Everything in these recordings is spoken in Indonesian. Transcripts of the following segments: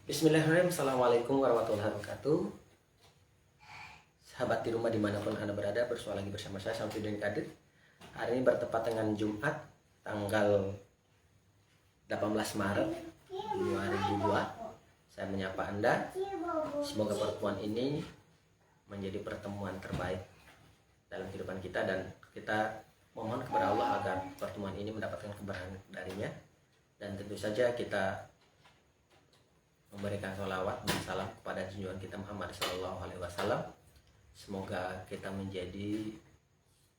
Bismillahirrahmanirrahim. Assalamualaikum warahmatullahi wabarakatuh. Sahabat di rumah dimanapun Anda berada, bersua lagi bersama saya Samsudin Kadir. Hari ini bertepat dengan Jumat tanggal 18 Maret 2002. Saya menyapa Anda. Semoga pertemuan ini menjadi pertemuan terbaik dalam kehidupan kita, dan kita memohon kepada Allah agar pertemuan ini mendapatkan keberkahan darinya. Dan tentu saja kita memberikan sholawat dan salam kepada junjungan kita Muhammad SAW. Semoga kita menjadi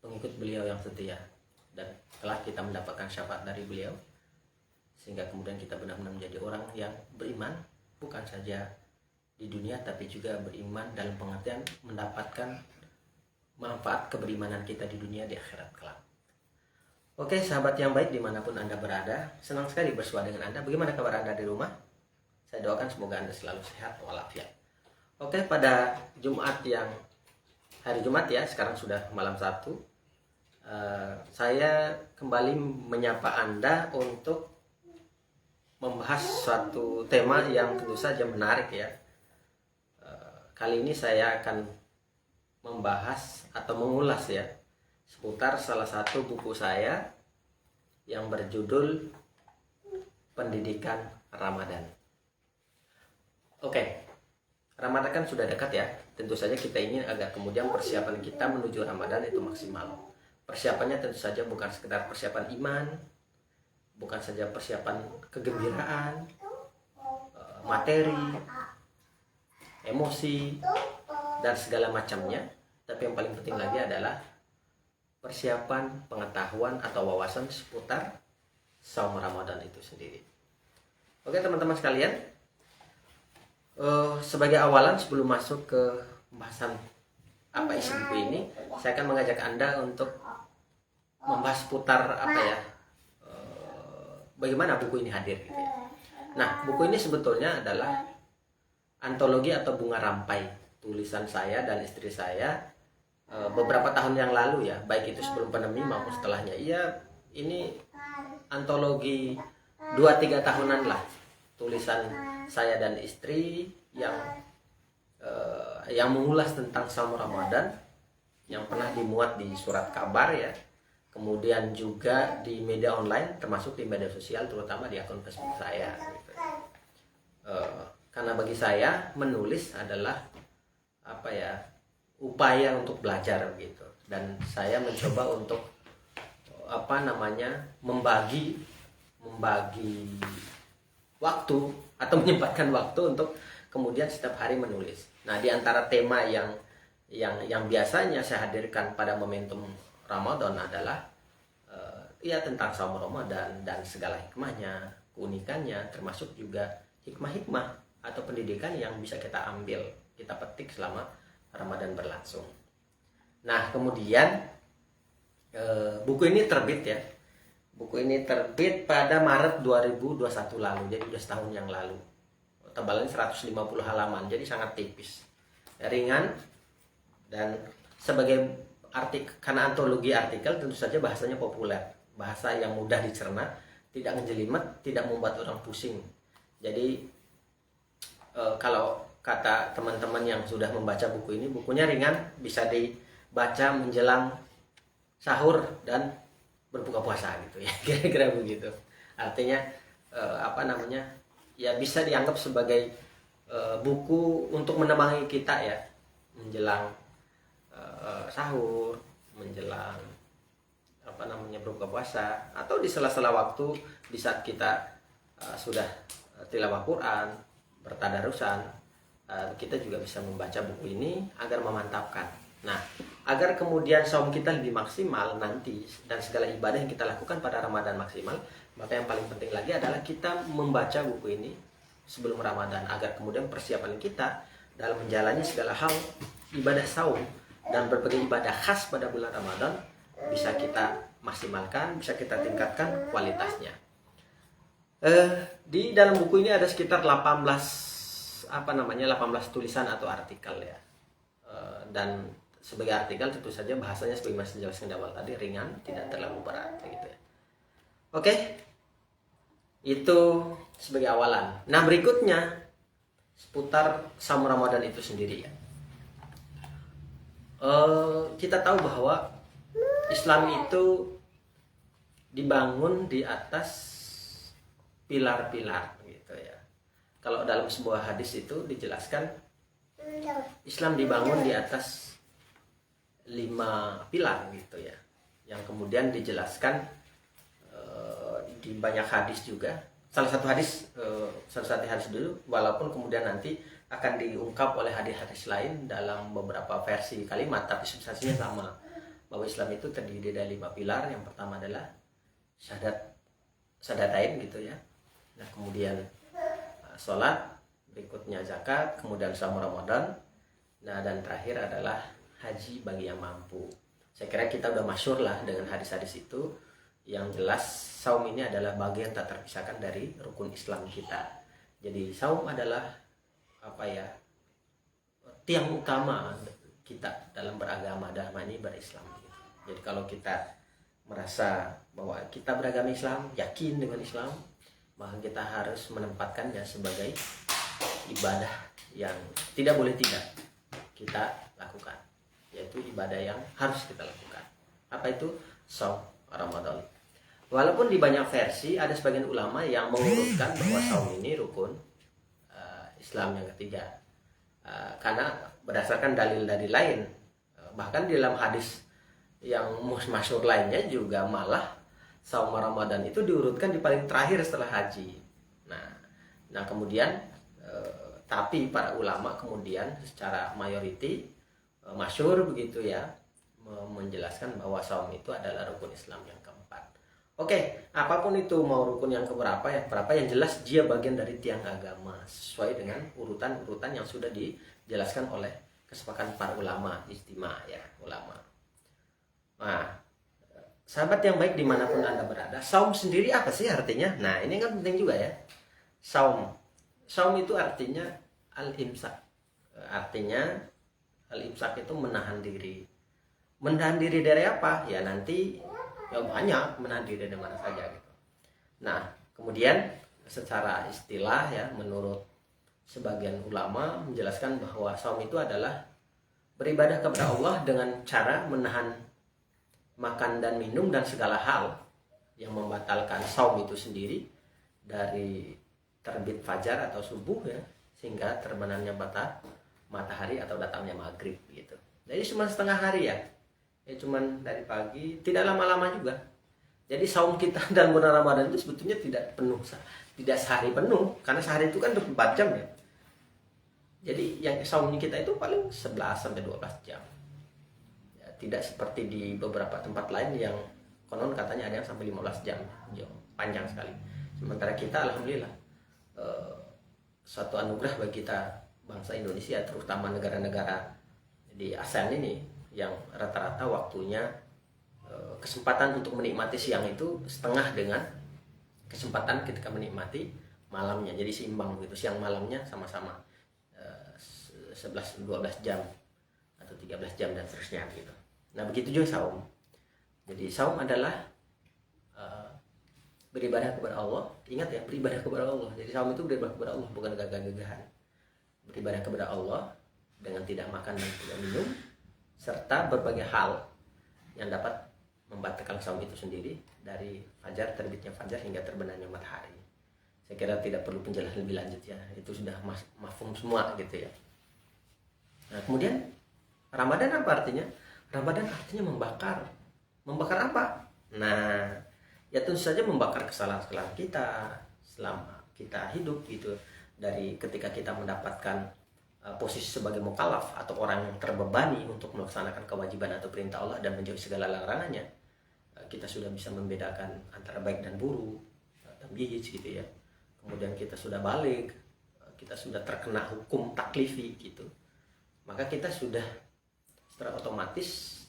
pengikut beliau yang setia, dan telah kita mendapatkan syafaat dari beliau, sehingga kemudian kita benar-benar menjadi orang yang beriman, bukan saja di dunia tapi juga beriman dalam pengertian mendapatkan manfaat keberimanan kita di dunia, di akhirat kelak. Oke, sahabat yang baik dimanapun Anda berada, senang sekali bersua dengan Anda. Bagaimana kabar Anda di rumah? Saya doakan semoga Anda selalu sehat walafiat. Oke, pada hari Jumat ya, sekarang sudah malam 1. Saya kembali menyapa Anda untuk membahas suatu tema yang tentu saja menarik ya. Kali ini saya akan membahas atau mengulas ya seputar salah satu buku saya yang berjudul Pendidikan Ramadan. Oke, Ramadan kan sudah dekat ya. Tentu saja kita ingin agar kemudian persiapan kita menuju Ramadan itu maksimal. Persiapannya tentu saja bukan sekedar persiapan iman, bukan saja persiapan kegembiraan, materi, emosi, dan segala macamnya. Tapi yang paling penting lagi adalah persiapan pengetahuan atau wawasan seputar saum Ramadan itu sendiri. Oke teman-teman sekalian, sebagai awalan sebelum masuk ke pembahasan apa isi buku ini, saya akan mengajak Anda untuk membahas seputar bagaimana buku ini hadir gitu ya. Nah, buku ini sebetulnya adalah antologi atau bunga rampai tulisan saya dan istri saya beberapa tahun yang lalu ya, baik itu sebelum pandemi maupun setelahnya. Iya, ini antologi 2-3 tahunan lah tulisan saya dan istri yang mengulas tentang saum Ramadan, yang pernah dimuat di surat kabar ya, kemudian juga di media online, termasuk di media sosial, terutama di akun Facebook saya gitu. Karena bagi saya menulis adalah upaya untuk belajar gitu, dan saya mencoba untuk membagi waktu atau menyempatkan waktu untuk kemudian setiap hari menulis. Nah, di antara tema yang biasanya saya hadirkan pada momentum Ramadan adalah tentang saum Ramadan dan segala hikmahnya, keunikannya, termasuk juga hikmah-hikmah atau pendidikan yang bisa kita ambil, kita petik selama Ramadan berlangsung. Nah, kemudian buku ini terbit ya. Buku ini terbit pada Maret 2021 lalu, jadi sudah setahun yang lalu. Tebalannya 150 halaman, jadi sangat tipis, ringan, dan sebagai karena antologi artikel tentu saja bahasanya populer, bahasa yang mudah dicerna, tidak ngejelimet, tidak membuat orang pusing. Jadi kalau kata teman-teman yang sudah membaca buku ini, bukunya ringan, bisa dibaca menjelang sahur dan berbuka puasa gitu ya, kira-kira begitu. Artinya ya bisa dianggap sebagai buku untuk menemani kita ya menjelang sahur, menjelang berbuka puasa, atau di sela-sela waktu di saat kita sudah tilawah Quran, bertadarusan, kita juga bisa membaca buku ini agar memantapkan. Nah, agar kemudian saum kita lebih maksimal nanti dan segala ibadah yang kita lakukan pada Ramadan maksimal, maka yang paling penting lagi adalah kita membaca buku ini sebelum Ramadan, agar kemudian persiapan kita dalam menjalani segala hal ibadah saum dan berbagai ibadah khas pada bulan Ramadan bisa kita maksimalkan, bisa kita tingkatkan kualitasnya. Di dalam buku ini ada sekitar 18 tulisan atau artikel ya. Dan sebagai artikel tentu saja bahasanya seperti yang saya jelaskan di awal tadi, ringan, tidak terlalu berat gitu ya. Oke, itu sebagai awalan. Nah, berikutnya seputar saum Ramadan itu sendiri ya. Kita tahu bahwa Islam itu dibangun di atas pilar-pilar gitu ya. Kalau dalam sebuah hadis itu dijelaskan Islam dibangun di atas 5 pilar gitu ya, yang kemudian dijelaskan di banyak hadis juga. Salah satu hadis dulu, walaupun kemudian nanti akan diungkap oleh hadis-hadis lain dalam beberapa versi kalimat, tapi substansinya sama, bahwa Islam itu terdiri dari 5 pilar. Yang pertama adalah syahadatain gitu ya. Nah, kemudian sholat, berikutnya zakat, kemudian saum Ramadan. Nah, dan terakhir adalah haji bagi yang mampu. Saya kira kita udah masyhur lah dengan hadis-hadis itu. Yang jelas saum ini adalah bagian tak terpisahkan dari rukun Islam kita. Jadi saum adalah tiang utama kita dalam beragama, dalam ini berislam. Jadi kalau kita merasa bahwa kita beragama Islam, yakin dengan Islam, maka kita harus menempatkannya sebagai ibadah yang tidak boleh tidak kita lakukan, yaitu ibadah yang harus kita lakukan. Apa itu? Saum Ramadan. Walaupun di banyak versi ada sebagian ulama yang mengurutkan bahwa saum ini rukun Islam yang ketiga, karena berdasarkan dalil-dalil lain. Bahkan di dalam hadis yang masyhur lainnya juga malah saum Ramadan itu diurutkan di paling terakhir setelah haji. Nah kemudian tapi para ulama kemudian secara mayoriti masyhur begitu ya, menjelaskan bahwa saum itu adalah rukun Islam yang keempat. Oke, apapun itu, mau rukun yang keberapa, yang jelas dia bagian dari tiang agama sesuai dengan urutan-urutan yang sudah dijelaskan oleh kesepakatan para ulama, ijtima ya, ulama. Nah, sahabat yang baik dimanapun Anda berada, saum sendiri apa sih artinya? Nah, ini kan penting juga ya. Saum itu artinya al-imsak. Artinya al-imsak itu menahan diri. Menahan diri dari apa? Ya nanti ya banyak, menahan diri dari mana saja gitu. Nah, kemudian secara istilah ya, menurut sebagian ulama menjelaskan bahwa saum itu adalah beribadah kepada Allah dengan cara menahan makan dan minum dan segala hal yang membatalkan saum itu sendiri, dari terbit fajar atau subuh ya sehingga terbenamnya matahari atau datangnya maghrib gitu. Jadi cuma setengah hari ya, cuman dari pagi, tidak lama-lama juga. Jadi saum kita dalam bulan Ramadan itu sebetulnya tidak penuh, tidak sehari penuh, karena sehari itu kan 24 jam ya. Jadi yang saumnya kita itu paling 11 sampai 12 jam. Ya, tidak seperti di beberapa tempat lain yang konon katanya ada yang sampai 15 jam, panjang sekali. Sementara kita alhamdulillah suatu anugerah bagi kita bangsa Indonesia, terutama negara-negara di ASEAN ini, yang rata-rata waktunya kesempatan untuk menikmati siang itu setengah dengan kesempatan ketika menikmati malamnya. Jadi seimbang gitu, siang malamnya sama-sama 11-12 jam atau 13 jam dan seterusnya gitu. Nah begitu juga saum. Jadi saum adalah beribadah kepada Allah. Ingat ya, beribadah kepada Allah. Jadi saum itu beribadah kepada Allah, bukan gagah-gagahan. Beribadah kepada Allah dengan tidak makan dan tidak minum, serta berbagai hal yang dapat membatalkan saum itu sendiri, dari fajar, terbitnya fajar hingga terbenamnya matahari. Saya kira tidak perlu penjelasan lebih lanjut ya, itu sudah mafhum semua gitu ya. Nah kemudian Ramadan apa artinya? Ramadan artinya membakar. Membakar apa? Nah ya tentu saja membakar kesalahan-kesalahan kita selama kita hidup gitu, dari ketika kita mendapatkan posisi sebagai mukallaf atau orang yang terbebani untuk melaksanakan kewajiban atau perintah Allah dan menjauhi segala larangannya. Kita sudah bisa membedakan antara baik dan buruk, tamyiz gitu ya. Kemudian kita sudah balik, kita sudah terkena hukum taklifi gitu, maka kita sudah secara otomatis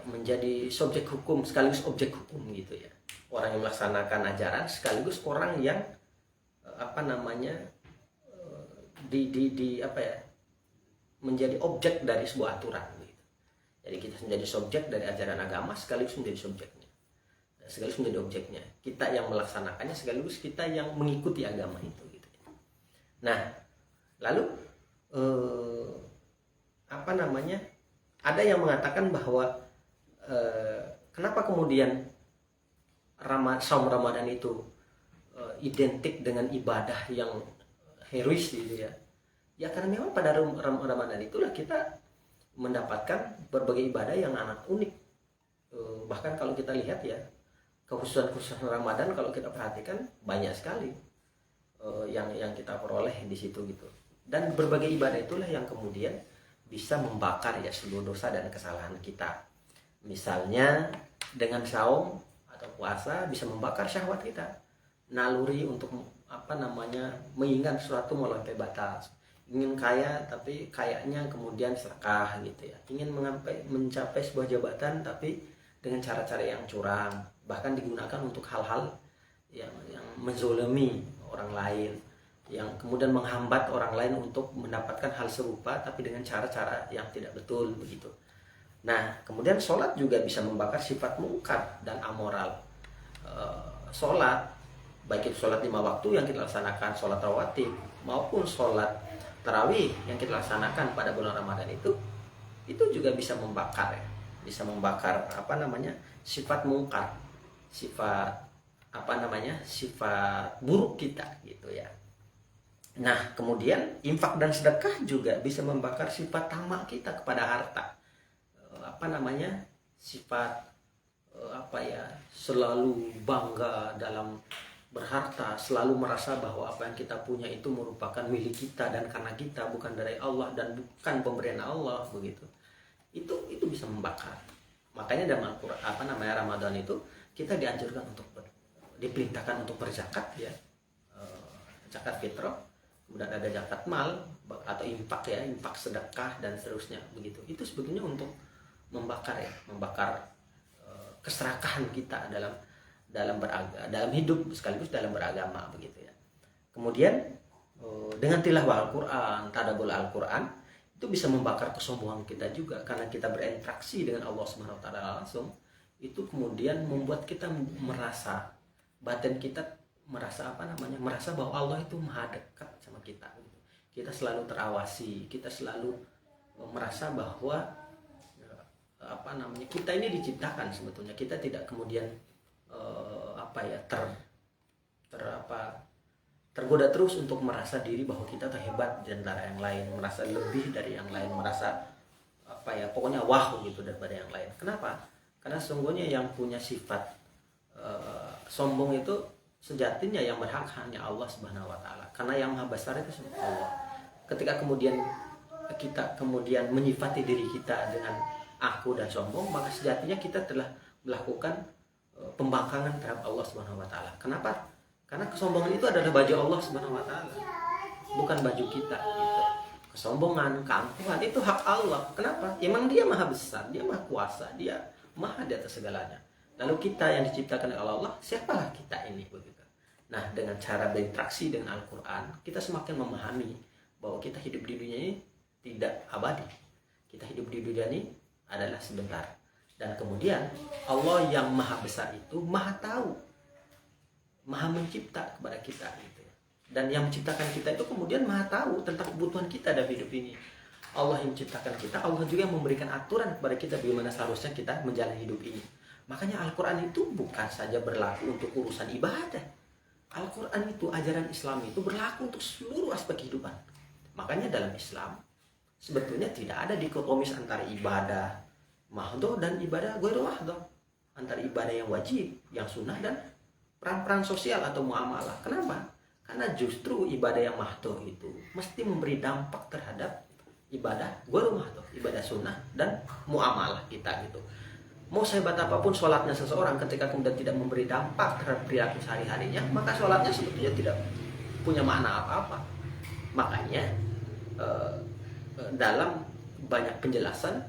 menjadi subjek hukum sekaligus objek hukum gitu ya. Orang yang melaksanakan ajaran sekaligus orang yang menjadi objek dari sebuah aturan gitu. Jadi kita menjadi subjek dari ajaran agama sekaligus menjadi subjeknya, sekaligus menjadi objeknya. Kita yang melaksanakannya sekaligus kita yang mengikuti agama itu gitu. Nah, lalu apa namanya? Ada yang mengatakan bahwa kenapa kemudian saum Ramadan itu identik dengan ibadah yang herois gitu ya. Ya karena memang pada Ramadan itulah kita mendapatkan berbagai ibadah yang amat unik. Bahkan kalau kita lihat ya, kekhususan Ramadan kalau kita perhatikan banyak sekali yang kita peroleh di situ gitu. Dan berbagai ibadah itulah yang kemudian bisa membakar ya seluruh dosa dan kesalahan kita. Misalnya dengan saum atau puasa bisa membakar syahwat kita. Naluri untuk apa namanya mengingat sesuatu melampaui batas. Ingin kaya tapi kayaknya kemudian sedekah gitu ya. Ingin mencapai sebuah jabatan tapi dengan cara-cara yang curang, bahkan digunakan untuk hal-hal yang menzolimi orang lain, yang kemudian menghambat orang lain untuk mendapatkan hal serupa tapi dengan cara-cara yang tidak betul begitu. Nah, kemudian sholat juga bisa membakar sifat mungkar dan amoral. Sholat, baik itu sholat 5 waktu yang kita laksanakan, sholat rawatib maupun sholat tarawih yang kita laksanakan pada bulan Ramadan itu juga bisa membakar ya, bisa membakar apa namanya sifat mungkar, sifat apa namanya sifat buruk kita gitu ya. Nah, kemudian infak dan sedekah juga bisa membakar sifat tamak kita kepada harta, apa namanya sifat apa ya selalu bangga dalam berharta, selalu merasa bahwa apa yang kita punya itu merupakan milik kita dan karena kita, bukan dari Allah dan bukan pemberian Allah begitu. Itu bisa membakar. Makanya dalam Al-Qur'an apa namanya Ramadan itu kita dianjurkan untuk diperintahkan untuk berzakat ya. Zakat fitrah, kemudian ada zakat mal atau infak ya, infak sedekah dan seterusnya begitu. Itu sebetulnya untuk membakar ya, membakar keserakahan kita dalam hidup sekaligus dalam beragama begitu ya. Kemudian dengan tilawah Al-Qur'an, tadabbur Al-Qur'an itu bisa membakar kesombongan kita juga karena kita berinteraksi dengan Allah Subhanahu wa taala langsung. Itu kemudian membuat kita merasa batin kita merasa apa namanya? Merasa bahwa Allah itu maha dekat sama kita gitu. Kita selalu terawasi, kita selalu merasa bahwa apa namanya? Kita ini diciptakan sebetulnya. Kita tidak kemudian apa ya tergoda terus untuk merasa diri bahwa kita terhebat di antara yang lain, merasa lebih dari yang lain, merasa apa ya pokoknya wah gitu daripada yang lain. Kenapa? Karena sesungguhnya yang punya sifat sombong itu sejatinya yang berhak hanya Allah Subhanahu wa taala. Karena yang maha besar itu Allah. Ketika kemudian kita kemudian menyifati diri kita dengan aku dan sombong, maka sejatinya kita telah melakukan pembangkangan terhadap Allah Subhanahu wa taala. Kenapa? Karena kesombongan itu adalah baju Allah Subhanahu wa taala, bukan baju kita gitu. Kesombongan, keangkuhan itu hak Allah. Kenapa? Emang dia maha besar, dia maha kuasa, dia maha di atas segalanya. Lalu kita yang diciptakan oleh Allah, siapalah kita ini begitu. Nah, dengan cara berinteraksi dengan Al-Qur'an, kita semakin memahami bahwa kita hidup di dunia ini tidak abadi. Kita hidup di dunia ini adalah sebentar. Dan kemudian Allah yang maha besar itu maha tahu, maha mencipta kepada kita gitu. Dan yang menciptakan kita itu kemudian maha tahu tentang kebutuhan kita dalam hidup ini. Allah yang menciptakan kita, Allah juga yang memberikan aturan kepada kita bagaimana seharusnya kita menjalani hidup ini. Makanya Al-Quran itu bukan saja berlaku untuk urusan ibadah. Al-Quran itu, ajaran Islam itu berlaku untuk seluruh aspek kehidupan. Makanya dalam Islam sebetulnya tidak ada dikotomis antara ibadah mahdoh dan ibadah ghairu mahdoh, antara ibadah yang wajib, yang sunnah dan peran-peran sosial atau muamalah. Kenapa? Karena justru ibadah yang mahdoh itu mesti memberi dampak terhadap ibadah ghairu mahdoh, ibadah sunnah dan muamalah kita gitu. Mau sehebat apapun sholatnya seseorang, ketika kemudian tidak memberi dampak terhadap perilaku sehari-harinya, maka sholatnya sebetulnya tidak punya makna apa-apa. Makanya dalam banyak penjelasan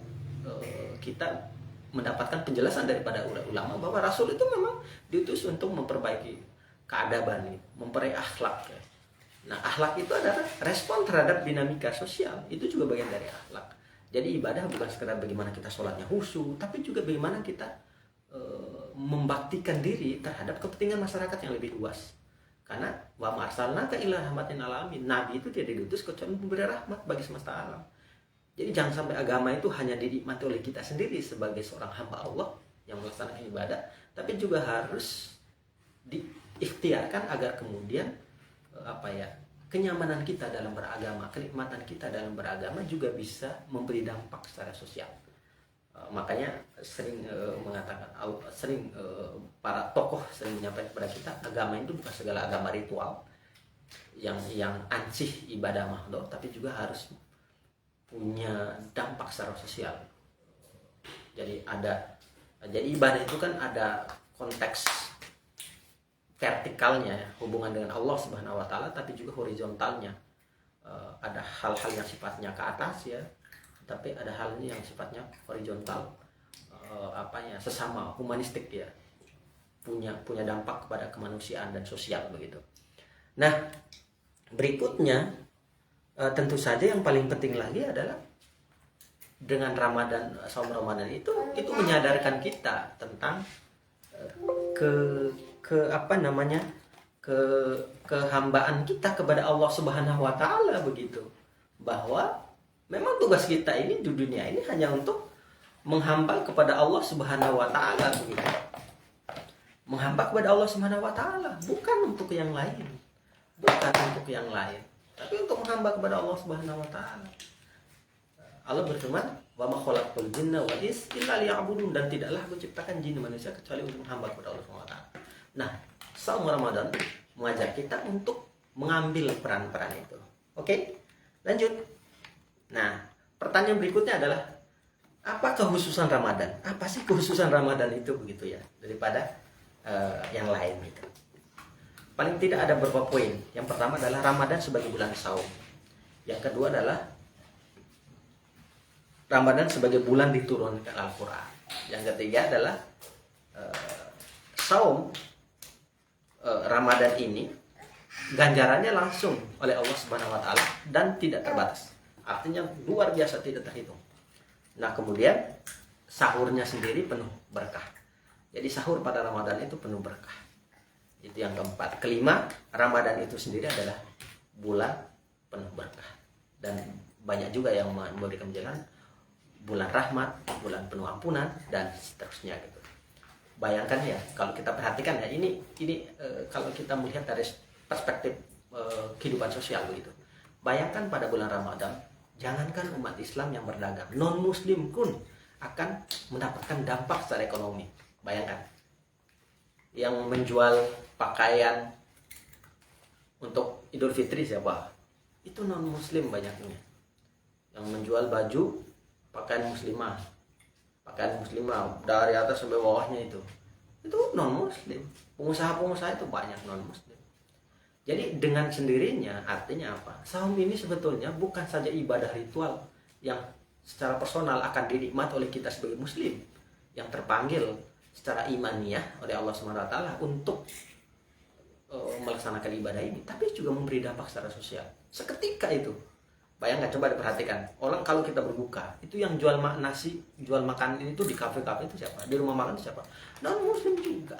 kita mendapatkan penjelasan daripada ulama bahwa Rasul itu memang diutus untuk memperbaiki keadaban, memperbaiki akhlak. Nah, akhlak itu adalah respon terhadap dinamika sosial, itu juga bagian dari akhlak. Jadi ibadah bukan sekedar bagaimana kita sholatnya khusyuk, tapi juga bagaimana kita membaktikan diri terhadap kepentingan masyarakat yang lebih luas. Karena wa ma arsalnaka illa rahmatin lil alamin. Nabi itu tidak diutus kecuali memberi rahmat bagi semesta alam. Jadi jangan sampai agama itu hanya dinikmati oleh kita sendiri sebagai seorang hamba Allah yang melaksanakan ibadah, tapi juga harus diikhtiarkan agar kemudian kenyamanan kita dalam beragama, kenikmatan kita dalam beragama juga bisa memberi dampak secara sosial. Makanya sering para tokoh sering menyampaikan kepada kita, agama itu bukan segala agama ritual yang ansih ibadah mahdoh, tapi juga harus punya dampak secara sosial. Jadi ibadah itu kan ada konteks vertikalnya, hubungan dengan Allah Subhanahu wa taala, tapi juga horizontalnya. Ada hal-hal yang sifatnya ke atas ya, tapi ada halnya yang sifatnya horizontal, sesama humanistik ya, punya dampak kepada kemanusiaan dan sosial begitu. Nah, berikutnya tentu saja yang paling penting lagi adalah dengan saum Ramadan itu menyadarkan kita tentang kehambaan kita kepada Allah Subhanahu wa taala begitu. Bahwa memang tugas kita ini di dunia ini hanya untuk menghamba kepada Allah Subhanahu wa taala begitu. Menghamba kepada Allah Subhanahu wa taala, bukan untuk yang lain. Bukan untuk yang lain, tapi untuk menghamba kepada Allah Subhanahu wa taala. Allah berfirman, "Wa ma khalaqtul jinna wal insa illa liya'budun," dan tidaklah aku ciptakan jin dan manusia kecuali untuk menghamba kepada Allah Subhanahu wa taala. Nah, saum Ramadan mengajak kita untuk mengambil peran-peran itu. Oke? Lanjut. Nah, pertanyaan berikutnya adalah apa kekhususan Ramadan? Apa sih kekhususan Ramadan itu begitu ya daripada yang lain gitu. Paling tidak ada beberapa poin. Yang pertama adalah Ramadan sebagai bulan saum. Yang kedua adalah Ramadan sebagai bulan diturunkan Al-Quran. Yang ketiga adalah saum Ramadan ini ganjarannya langsung oleh Allah Subhanahu wa taala dan tidak terbatas. Artinya luar biasa, tidak terhitung. Nah, kemudian sahurnya sendiri penuh berkah. Jadi sahur pada Ramadan itu penuh berkah. Itu yang keempat. Kelima, Ramadan itu sendiri adalah bulan penuh berkah. Dan banyak juga yang memberikan penjelasan bulan rahmat, bulan penuh ampunan, dan seterusnya gitu. Bayangkan ya, kalau kita perhatikan ya, ini kalau kita melihat dari perspektif kehidupan sosial begitu. Bayangkan pada bulan Ramadan, jangankan umat Islam yang berdagang, non-muslim pun akan mendapatkan dampak secara ekonomi. Bayangkan, yang menjual pakaian untuk Idul Fitri siapa? Itu non-muslim banyaknya. Yang menjual baju, pakaian muslimah dari atas sampai bawahnya itu non-muslim. Pengusaha-pengusaha itu banyak non-muslim. Jadi dengan sendirinya artinya apa? Saum ini sebetulnya bukan saja ibadah ritual yang secara personal akan dinikmati oleh kita sebagai muslim yang terpanggil secara imaniah oleh Allah SWT untuk melaksanakan ibadah ini, tapi juga memberi dampak secara sosial. Seketika itu, bayangkan, coba diperhatikan, orang kalau kita berbuka, itu yang jual nasi, jual makan itu di kafe-kafe itu siapa? Di rumah makan itu siapa? Non-muslim juga.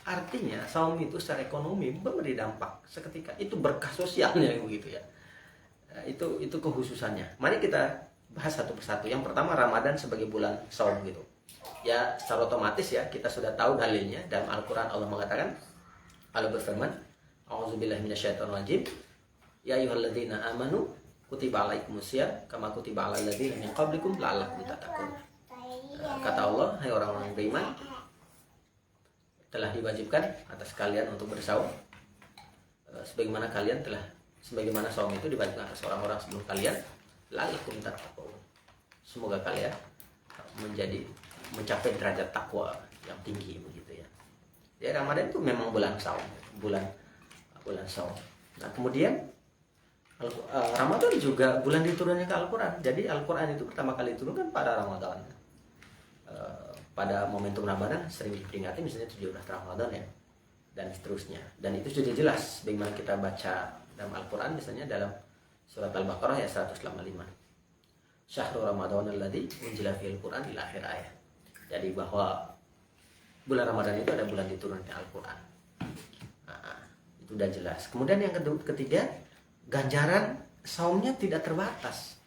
Artinya saum itu secara ekonomi memberi dampak seketika. Itu berkah sosialnya begitu ya. Itu kekhususannya. Mari kita bahas satu persatu. Yang pertama, Ramadan sebagai bulan saum gitu. Ya, secara otomatis ya kita sudah tahu dalilnya. Dalam Al-Quran Allah mengatakan, Allah berfirman, "A'udzubillahi minasyaitonirrajim. Ya ayyuhalladzina amanu kutiba alaikumusiyam kama kutiba alal ladzina min qablikum la'allakum tattaqun." Kata Allah, hai orang-orang beriman, telah diwajibkan atas kalian untuk bersaum sebagaimana saum itu diwajibkan atas orang-orang sebelum kalian, la'allakum tattaqun. Semoga kalian mencapai derajat takwa yang tinggi begitu ya. Ya, Ramadan itu memang bulan saum, bulan saum. Nah, kemudian Ramadan juga bulan diturunnya ke Al-Quran. Jadi Al-Quran itu pertama kali diturunkan pada Ramadan. Pada momentum Ramadan sering diperingati misalnya 17 Ramadan ya, dan seterusnya. Dan itu sudah jelas bagaimana kita baca dalam Al-Quran, misalnya dalam surat Al-Baqarah ya 185. Syahrul Ramadan alladzi unzila fihil Qur'an ila akhir ayat. Jadi bahwa bulan Ramadan itu ada bulan diturunkan Al-Quran. Nah, Itu udah jelas. Kemudian yang ketiga, ganjaran saumnya tidak terbatas.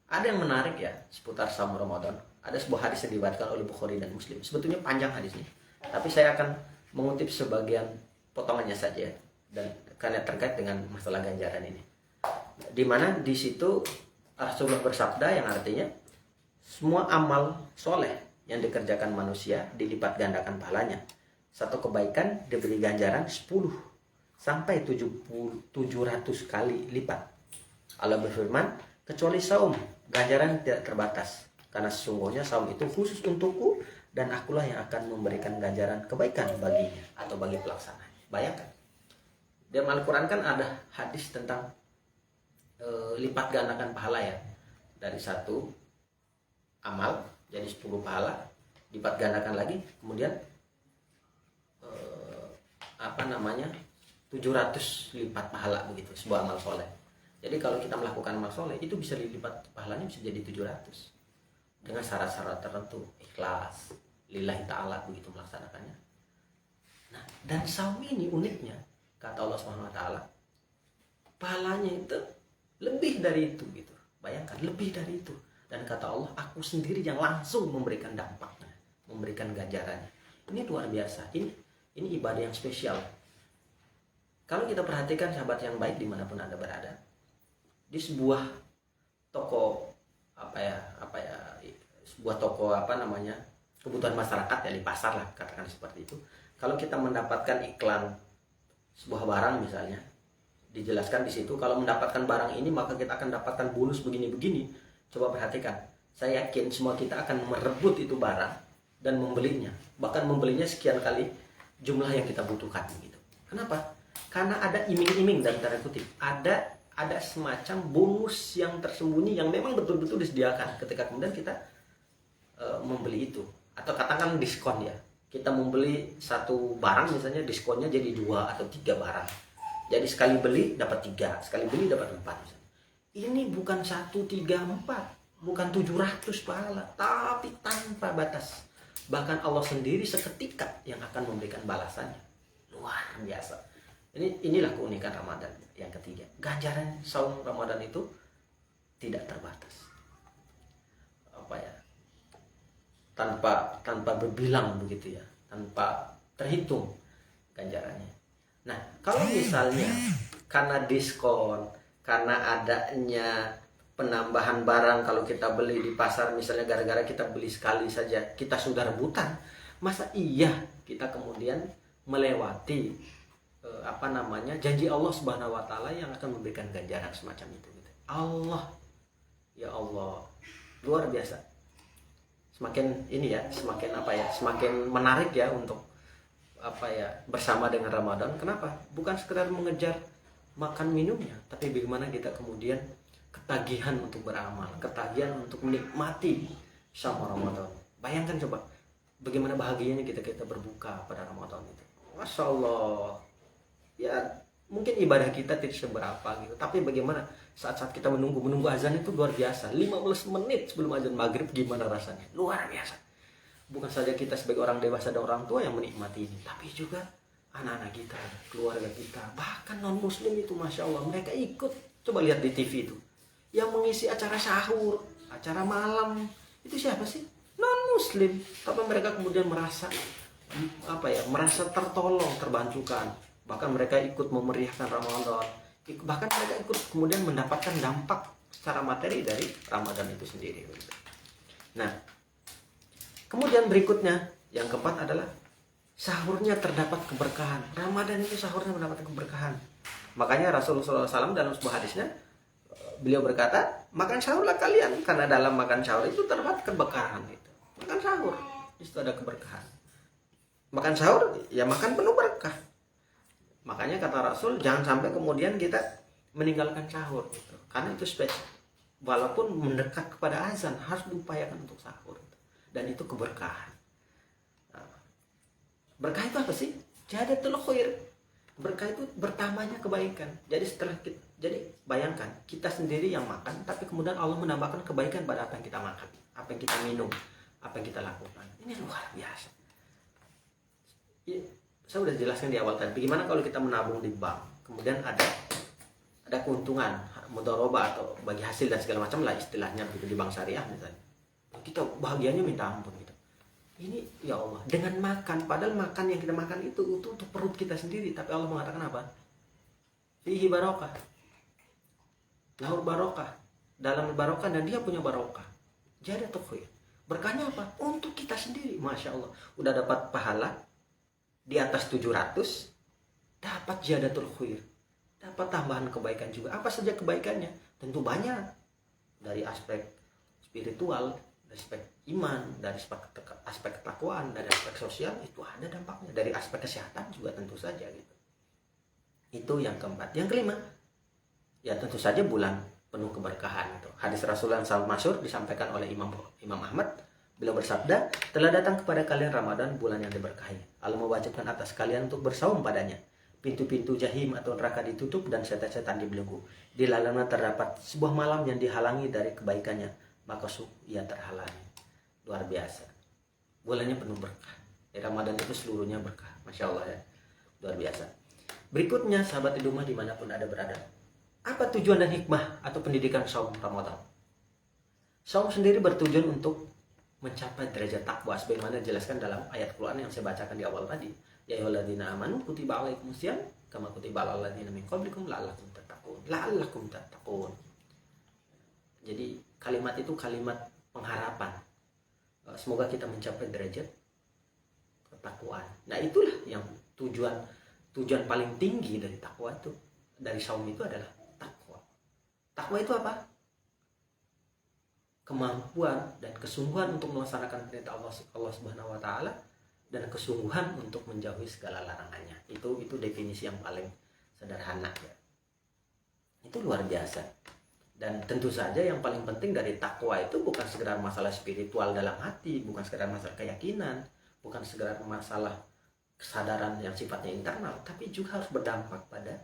Ada yang menarik ya seputar saum Ramadan. Ada sebuah hadis yang diriwayatkan oleh Bukhari dan Muslim. Sebetulnya panjang hadisnya, tapi saya akan mengutip sebagian potongannya saja, dan karena terkait dengan masalah ganjaran ini. Di mana di situ Rasulullah bersabda yang artinya semua amal soleh yang dikerjakan manusia dilipat gandakan pahalanya. Satu kebaikan diberi ganjaran 10 sampai 700 kali lipat. Allah berfirman, kecuali saum, ganjaran tidak terbatas. Karena sesungguhnya saum itu khusus untukku dan akulah yang akan memberikan ganjaran kebaikan baginya atau bagi pelaksananya. Bayangkan. Dalam Al-Quran kan ada hadis tentang lipat gandakan pahala ya. Dari satu amal jadi 10 pahala, lipat gandakan lagi, kemudian 700 lipat pahala begitu sebuah amal soleh. Jadi kalau kita melakukan amal soleh itu bisa dilipat pahalanya, bisa jadi 700 dengan syarat-syarat tertentu, ikhlas lillahi ta'ala begitu melaksanakannya. Nah, dan saum ini uniknya kata Allah SWT, pahalanya itu lebih dari itu gitu. Bayangkan, lebih dari itu. Dan kata Allah, aku sendiri yang langsung memberikan dampaknya, memberikan ganjarannya. Ini luar biasa. Ini ibadah yang spesial. Kalau kita perhatikan sahabat yang baik dimanapun Anda berada, di sebuah toko sebuah toko kebutuhan masyarakat ya, di pasar lah katakan seperti itu. Kalau kita mendapatkan iklan sebuah barang misalnya, dijelaskan di situ kalau mendapatkan barang ini maka kita akan dapatkan bonus begini-begini. Coba perhatikan, saya yakin semua kita akan merebut itu barang dan membelinya, bahkan membelinya sekian kali jumlah yang kita butuhkan gitu. Kenapa? Karena ada iming-iming dan tanda kutip, ada semacam bonus yang tersembunyi yang memang betul-betul disediakan ketika kemudian kita membeli itu. Atau katakan diskon ya, kita membeli satu barang misalnya diskonnya jadi 2 atau 3 barang. Jadi sekali beli dapat 3, sekali beli dapat 4 misalnya. Ini bukan 1, 3, 4, bukan 700 pahala, tapi tanpa batas. Bahkan Allah sendiri seketika yang akan memberikan balasannya. Luar biasa. Inilah keunikan Ramadan yang ketiga. Ganjaran saum Ramadan itu tidak terbatas. Tanpa berbilang begitu ya, tanpa terhitung ganjarannya. Nah, kalau misalnya karena diskon, karena adanya penambahan barang kalau kita beli di pasar misalnya, gara-gara kita beli sekali saja kita sudah rebutan, masa iya kita kemudian melewati janji Allah Subhanahu wa taala yang akan memberikan ganjaran semacam itu gitu. Allah, ya Allah, luar biasa. Semakin menarik ya untuk bersama dengan Ramadan. Kenapa? Bukan sekedar mengejar makan minumnya, tapi bagaimana kita kemudian ketagihan untuk beramal, ketagihan untuk menikmati sama Ramadan. Bayangkan coba bagaimana bahagianya kita berbuka pada Ramadan itu. Masya Allah. Ya mungkin ibadah kita tidak seberapa gitu, tapi bagaimana saat-saat kita menunggu azan itu luar biasa. 15 menit sebelum azan maghrib gimana rasanya, luar biasa. Bukan saja kita sebagai orang dewasa dan orang tua yang menikmati ini, tapi juga anak-anak kita, keluarga kita, bahkan non muslim itu Masya Allah, mereka ikut. Coba lihat di TV itu yang mengisi acara sahur, acara malam, itu siapa sih? Non muslim. Tapi mereka kemudian merasa tertolong, terbantukan. Bahkan mereka ikut memeriahkan Ramadan. Bahkan mereka ikut kemudian mendapatkan dampak secara materi dari Ramadan itu sendiri. Nah, kemudian berikutnya yang keempat adalah sahurnya terdapat keberkahan. Ramadan itu sahurnya mendapat keberkahan. Makanya Rasulullah SAW dalam sebuah hadisnya beliau berkata, makan sahurlah kalian karena dalam makan sahur itu terdapat keberkahan itu. Makan sahur itu ada keberkahan. Makan sahur ya makan penuh berkah. Makanya kata Rasul, jangan sampai kemudian kita meninggalkan sahur gitu. Karena itu spesial. Walaupun mendekat kepada azan, harus diupayakan untuk sahur. Dan itu keberkahan. Nah, berkah itu apa sih? Jadatul khair. Berkah itu bertambahnya kebaikan. Jadi bayangkan, kita sendiri yang makan, tapi kemudian Allah menambahkan kebaikan pada apa yang kita makan, apa yang kita minum, apa yang kita lakukan. Ini luar biasa. saya udah jelaskan di awal tadi. Bagaimana kalau kita menabung di bank, kemudian ada keuntungan, mudharabah atau bagi hasil dan segala macam lah istilahnya begitu di bank syariah misalnya. Kita bahagianya minta ampun gitu. Ini ya Allah, dengan makan, padahal makan yang kita makan itu untuk perut kita sendiri, tapi Allah mengatakan apa? Fihi barokah. Lahur barokah. Dalam barokah dan dia punya barokah. Jadi khair. Berkahnya apa? Untuk kita sendiri. Masya Allah. Udah dapat pahala di atas 700, dapat jadatul khair. Dapat tambahan kebaikan juga. Apa saja kebaikannya? Tentu banyak. Dari aspek spiritual, dari aspek iman, dari aspek ketakwaan, dari aspek sosial, itu ada dampaknya. Dari aspek kesehatan juga tentu saja gitu. Itu yang keempat. Yang kelima, ya tentu saja bulan penuh keberkahan itu. Hadis Rasulullah SAW masyhur disampaikan oleh Imam Ahmad. Beliau bersabda, telah datang kepada kalian Ramadan, bulan yang diberkahi. Allah mewajibkan atas kalian untuk bersaum padanya. Pintu-pintu jahim atau neraka ditutup dan setan-setan dibelenggu. Di dalamnya terdapat sebuah malam yang dihalangi dari kebaikannya, maka ia terhalangi. Luar biasa. Bulannya penuh berkah. Ramadan itu seluruhnya berkah. Masya Allah ya. Luar biasa. Berikutnya, sahabat di rumah dimanapun ada berada. Apa tujuan dan hikmah atau pendidikan saum Ramadan? Saum sendiri bertujuan untuk mencapai derajat takwa sebagaimana dijelaskan dalam ayat Quran yang saya bacakan di awal tadi. Ya ayyuhalladzina amanu kutiba alaikumusiyam kama kutiba alal ladzina min qablikum la'allakum tattaqun. La'allakum tattaqun. Jadi kalimat itu kalimat pengharapan. Semoga kita mencapai derajat ketakwaan. Nah, itulah yang tujuan paling tinggi dari takwa itu, dari saum itu adalah takwa itu apa? Kemampuan dan kesungguhan untuk melaksanakan perintah Allah Subhanahu wa taala dan kesungguhan untuk menjauhi segala larangannya. Itu definisi yang paling sederhana ya. Itu luar biasa. Dan tentu saja yang paling penting dari takwa itu bukan sekedar masalah spiritual dalam hati, bukan sekedar masalah keyakinan, bukan sekedar masalah kesadaran yang sifatnya internal, tapi juga harus berdampak pada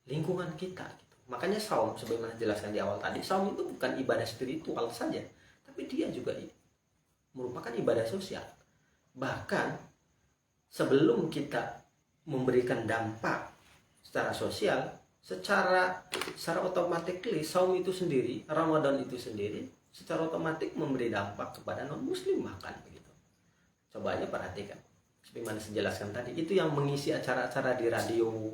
lingkungan kita. Makanya saum, sebagaimana dijelaskan di awal tadi, saum itu bukan ibadah spiritual saja, tapi dia juga merupakan ibadah sosial. Bahkan sebelum kita memberikan dampak secara sosial, secara otomatis saum itu sendiri, Ramadan itu sendiri, secara otomatis memberi dampak kepada non-muslim bahkan begitu. Coba aja perhatikan, sebagaimana saya jelaskan tadi, itu yang mengisi acara-acara di radio,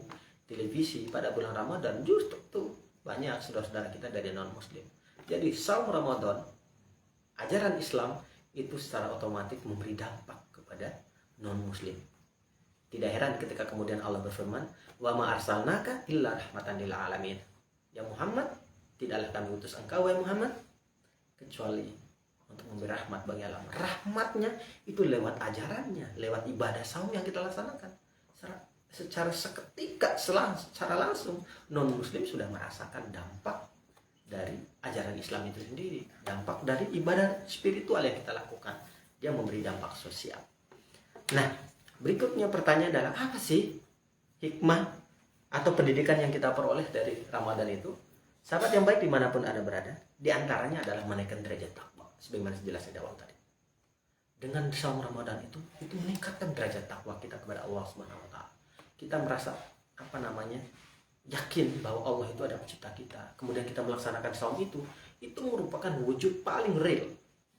televisi pada bulan Ramadan justru tuh banyak saudara-saudara kita dari non-muslim. Jadi saum Ramadan, ajaran Islam itu secara otomatis memberi dampak kepada non-muslim. Tidak heran ketika kemudian Allah berfirman, "Wa ma arsalnaka illa rahmatan lil alamin." Ya Muhammad, tidaklah kami utus engkau wahai Muhammad kecuali untuk memberi rahmat bagi alam. Rahmatnya itu lewat ajarannya, lewat ibadah saum yang kita laksanakan. Secara seketika, secara langsung non-muslim sudah merasakan dampak dari ajaran Islam itu sendiri, dampak dari ibadah spiritual yang kita lakukan. Dia memberi dampak sosial. Nah, berikutnya pertanyaan adalah apa sih hikmah atau pendidikan yang kita peroleh dari Ramadan itu? Sahabat yang baik dimanapun Anda berada, di antaranya adalah menaikkan derajat takwa, sebagaimana dijelaskan di awal tadi. Dengan saum Ramadan itu meningkatkan derajat takwa kita kepada Allah Subhanahu wa taala. Kita merasa yakin bahwa Allah itu ada pencipta kita. Kemudian kita melaksanakan saum itu merupakan wujud paling real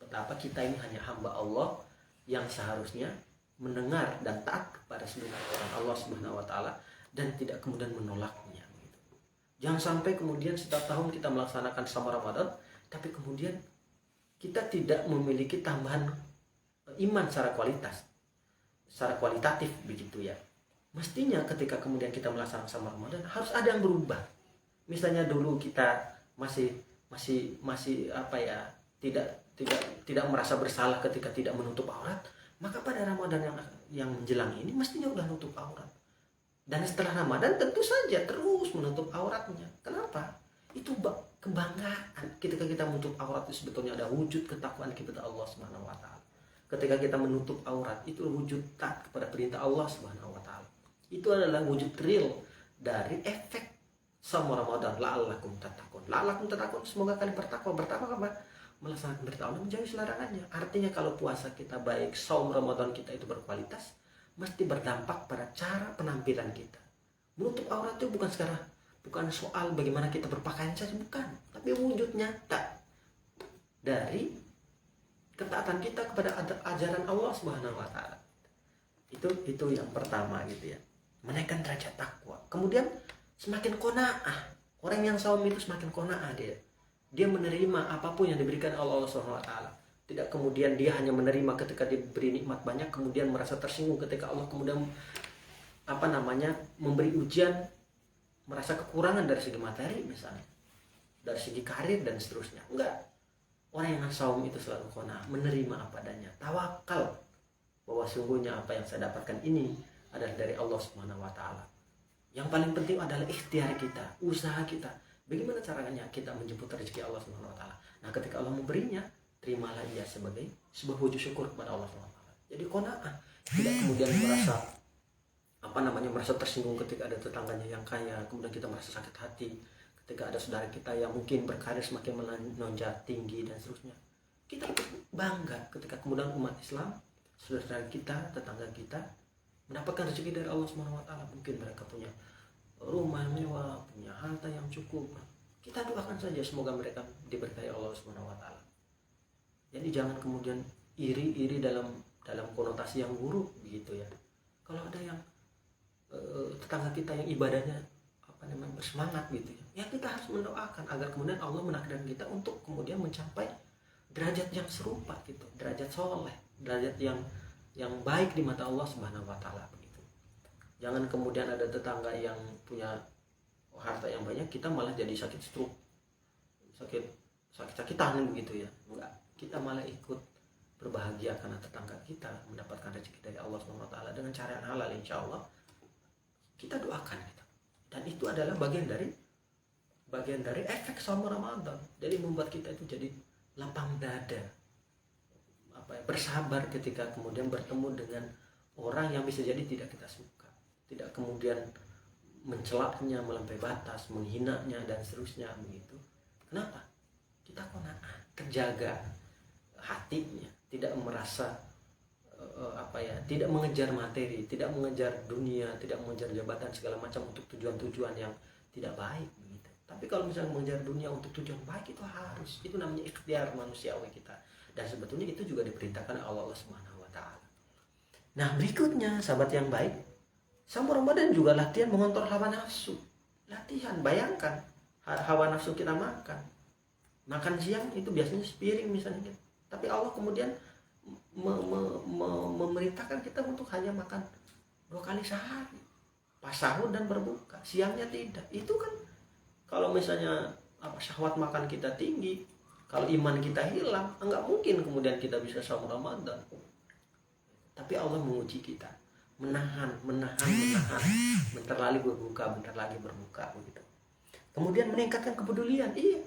betapa kita ini hanya hamba Allah yang seharusnya mendengar dan taat kepada seluruh aturan Allah Subhanahu wa taala dan tidak kemudian menolaknya. Jangan sampai kemudian setiap tahun kita melaksanakan saum Ramadan tapi kemudian kita tidak memiliki tambahan iman secara kualitatif begitu ya. Mestinya ketika kemudian kita melaksanakan saum Ramadan harus ada yang berubah. Misalnya dulu kita masih tidak merasa bersalah ketika tidak menutup aurat, maka pada Ramadan yang menjelang ini mestinya udah nutup aurat. Dan setelah Ramadan tentu saja terus menutup auratnya. Kenapa? Itu kebanggaan. Ketika kita menutup aurat itu sebetulnya ada wujud ketakwaan kepada Allah Subhanahu wa taala. Ketika kita menutup aurat itu wujud taat kepada perintah Allah Subhanahu wa taala. Itu adalah wujud real dari efek saum Ramadan. La'allakum tattaqun. La'allakum tattaqun, semoga kalian bertakwa. Bertakwa apa? Melaksanakan perintah Allah, menjauhi larangannya. Artinya kalau puasa kita baik, saum Ramadan kita itu berkualitas, mesti berdampak pada cara penampilan kita. Menutup aurat itu bukan soal bagaimana kita berpakaian saja, bukan, tapi wujud nyata dari ketaatan kita kepada ajaran Allah Subhanahu wa taala. Itu yang pertama gitu ya. Menaikkan derajat takwa. Kemudian semakin qanaah. Orang yang saum itu semakin qanaah dia. Dia menerima apapun yang diberikan Allah Subhanahu wa taala. Tidak kemudian dia hanya menerima ketika diberi nikmat banyak, kemudian merasa tersinggung ketika Allah kemudian memberi ujian, merasa kekurangan dari segi materi misalnya, dari segi karir dan seterusnya. Enggak. Orang yang saum itu selalu qanaah, menerima apa adanya, tawakal bahwa sungguhnya apa yang saya dapatkan ini adalah dari Allah Subhanahu wa taala. Yang paling penting adalah ikhtiar kita, usaha kita. Bagaimana caranya kita menjemput rezeki Allah Subhanahu wa taala? Nah, ketika Allah memberinya, terimalah ia sebagai sebuah wujud syukur kepada Allah Subhanahu wa taala. Jadi qanaah, tidak kemudian merasa tersinggung ketika ada tetangganya yang kaya, kemudian kita merasa sakit hati ketika ada saudara kita yang mungkin berkarir semakin melonjak tinggi dan seterusnya. Kita bangga ketika kemudian umat Islam, saudara kita, tetangga kita mendapatkan rezeki dari Allah Subhanahu wa taala. Mungkin mereka punya rumah yang mewah, punya harta yang cukup. Kita doakan saja semoga mereka diberkahi Allah Subhanahu wa taala. Jadi jangan kemudian iri dalam konotasi yang buruk begitu ya. Kalau ada yang tetangga kita yang ibadahnya bersemangat gitu ya, kita harus mendoakan agar kemudian Allah menakdirkan kita untuk kemudian mencapai derajat yang serupa gitu, derajat soleh, derajat yang baik di mata Allah Subhanahu wa taala begitu. Jangan kemudian ada tetangga yang punya harta yang banyak, kita malah jadi sakit stroke, sakit-sakitan begitu ya. Enggak, kita malah ikut berbahagia karena tetangga kita mendapatkan rezeki dari Allah Subhanahu wa taala dengan cara yang halal, insya Allah. Kita doakan gitu. Dan itu adalah bagian dari efek saum Ramadan. Jadi membuat kita itu jadi lapang dada, bersabar ketika kemudian bertemu dengan orang yang bisa jadi tidak kita suka, tidak kemudian mencelaknya melampaui batas, menghinanya dan seterusnya begitu. Kenapa? Kita qanaah, terjaga hatinya, tidak merasa tidak mengejar materi, tidak mengejar dunia, tidak mengejar jabatan segala macam untuk tujuan-tujuan yang tidak baik begitu. Tapi kalau misalnya mengejar dunia untuk tujuan baik, itu harus, itu namanya ikhtiar manusiawi kita. Dan sebetulnya itu juga diperintahkan oleh Allah Subhanahu wa taala. Nah, berikutnya sahabat yang baik, sama Ramadan juga latihan mengontrol hawa nafsu. Latihan, bayangkan hawa nafsu kita makan siang itu biasanya sepiring misalnya gitu. Tapi Allah kemudian memerintahkan kita untuk hanya makan 2 kali sehari, pas sahur dan berbuka, siangnya tidak. Itu kan kalau misalnya syahwat makan kita tinggi, kalau iman kita hilang, enggak mungkin kemudian kita bisa saum Ramadan. Tapi Allah menguji kita, menahan, bentar lagi berbuka begitu. Kemudian meningkatkan kepedulian. Iya,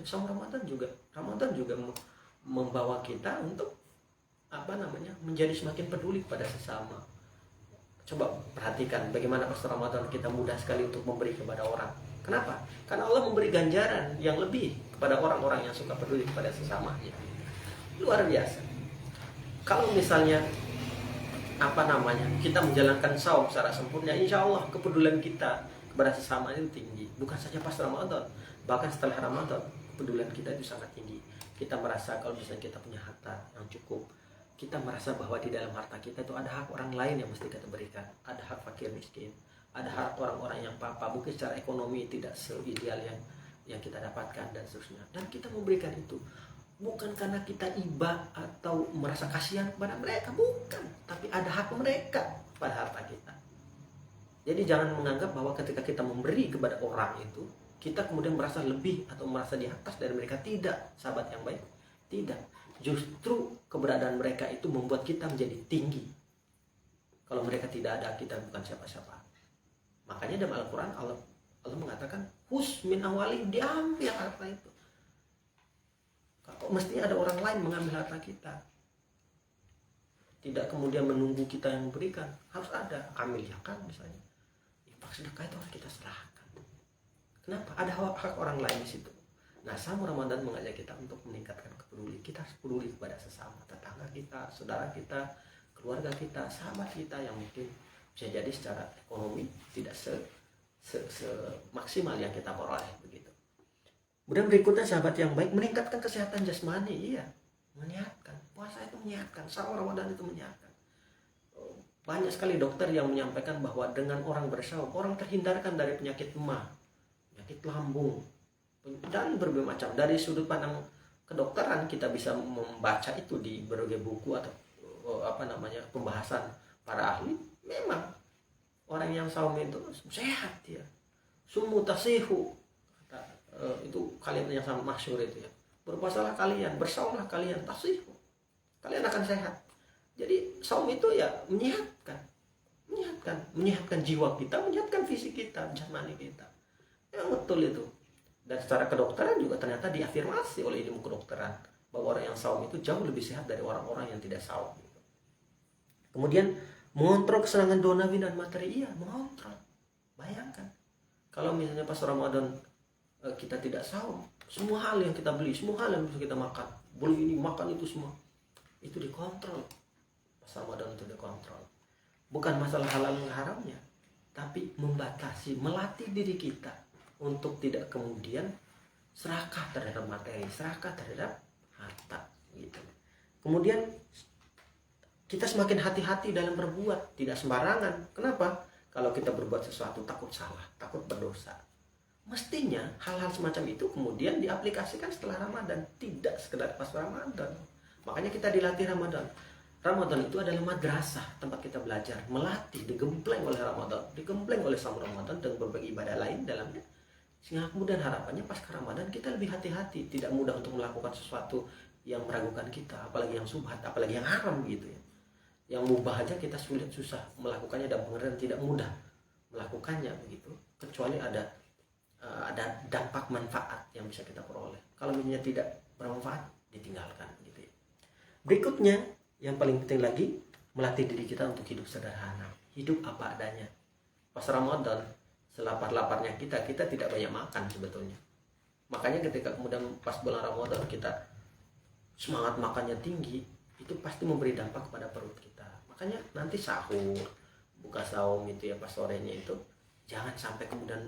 saum Ramadan juga membawa kita untuk menjadi semakin peduli kepada sesama. Coba perhatikan bagaimana pas Ramadan kita mudah sekali untuk memberi kepada orang. Kenapa? Karena Allah memberi ganjaran yang lebih kepada orang-orang yang suka peduli kepada sesamanya. Luar biasa. Kalau misalnya kita menjalankan saum secara sempurna, insya Allah kepedulian kita kepada sesama itu tinggi. Bukan saja pas Ramadan, bahkan setelah Ramadan kepedulian kita itu sangat tinggi. Kita merasa kalau misalnya kita punya harta yang cukup, kita merasa bahwa di dalam harta kita itu ada hak orang lain yang mesti kita berikan. Ada hak fakir miskin, ada hak orang-orang yang mungkin secara ekonomi tidak seideal yang kita dapatkan dan seterusnya. Dan kita memberikan itu bukan karena kita iba atau merasa kasihan kepada mereka, bukan, tapi ada hak mereka pada harta kita. Jadi jangan menganggap bahwa ketika kita memberi kepada orang itu, kita kemudian merasa lebih atau merasa di atas dari mereka. Tidak, sahabat yang baik, tidak. Justru keberadaan mereka itu membuat kita menjadi tinggi. Kalau mereka tidak ada, kita bukan siapa-siapa. Makanya dalam Al-Quran Allah mengatakan hus min awalihim, diambil harta itu. Mestinya ada orang lain mengambil harta kita, tidak kemudian menunggu kita yang memberikan. Harus ada ambil zakat misalnya, infak sedekah itu harus kita serahkan. Kenapa? Ada hak orang lain di situ. Nah, saum Ramadan mengajak kita untuk meningkatkan kepedulian. Kita harus peduli kepada sesama, tetangga kita, saudara kita, keluarga kita, sahabat kita yang mungkin bisa jadi secara ekonomi tidak semaksimal yang kita peroleh begitu. Kemudian berikutnya sahabat yang baik, meningkatkan kesehatan jasmani. Iya, menyehatkan. Puasa itu menyehatkan, sahur Ramadan itu menyehatkan. Banyak sekali dokter yang menyampaikan bahwa dengan orang bersahur, orang terhindarkan dari penyakit emah, penyakit lambung, dan berbagai macam. Dari sudut pandang kedokteran kita bisa membaca itu di berbagai buku atau pembahasan para ahli. Memang orang yang saum itu sehat ya. Sumu tasihu. Itu kalimat yang sangat masyhur itu ya. Berpuasalah kalian, bersaumlah kalian, tasihu. Kalian akan sehat. Jadi saum itu ya menyehatkan jiwa kita, menyehatkan fisik kita, jasmani kita. Ya betul itu. Dan secara kedokteran juga ternyata diafirmasi oleh ilmu kedokteran bahwa orang yang saum itu jauh lebih sehat dari orang-orang yang tidak saum. Kemudian mengontrol kesenangan donawi dan materi, iya mengontrol. Bayangkan kalau misalnya pas Ramadan kita tidak saum, semua hal yang kita beli, semua hal yang bisa kita makan, beli ini makan itu semua, itu dikontrol. Pas Ramadan itu dikontrol. Bukan masalah halal dan haramnya, tapi membatasi, melatih diri kita untuk tidak kemudian serakah terhadap materi, serakah terhadap harta gitu. Kemudian kita semakin hati-hati dalam berbuat, tidak sembarangan. Kenapa? Kalau kita berbuat sesuatu takut salah, takut berdosa. Mestinya hal-hal semacam itu kemudian diaplikasikan setelah Ramadan, tidak sekedar pas Ramadan. Makanya kita dilatih Ramadan. Ramadan itu adalah madrasah, tempat kita belajar, melatih, digembleng oleh Ramadan, digembleng oleh sama Ramadan dan berbagai ibadah lain dalamnya. Sehingga kemudian harapannya pas ke Ramadan kita lebih hati-hati, tidak mudah untuk melakukan sesuatu yang meragukan kita, apalagi yang subhat, apalagi yang haram gitu ya. Yang mubah aja kita susah melakukannya dan pengertian tidak mudah melakukannya begitu, kecuali ada dampak manfaat yang bisa kita peroleh. Kalau misalnya tidak bermanfaat, ditinggalkan gitu ya. Berikutnya yang paling penting lagi, melatih diri kita untuk hidup sederhana, hidup apa adanya. Pas Ramadan, selapar-laparnya kita tidak banyak makan sebetulnya. Makanya ketika kemudian pas bulan Ramadan kita semangat makannya tinggi, itu pasti memberi dampak kepada perut kita. Makanya nanti sahur, buka saum itu ya pas sorenya itu, jangan sampai kemudian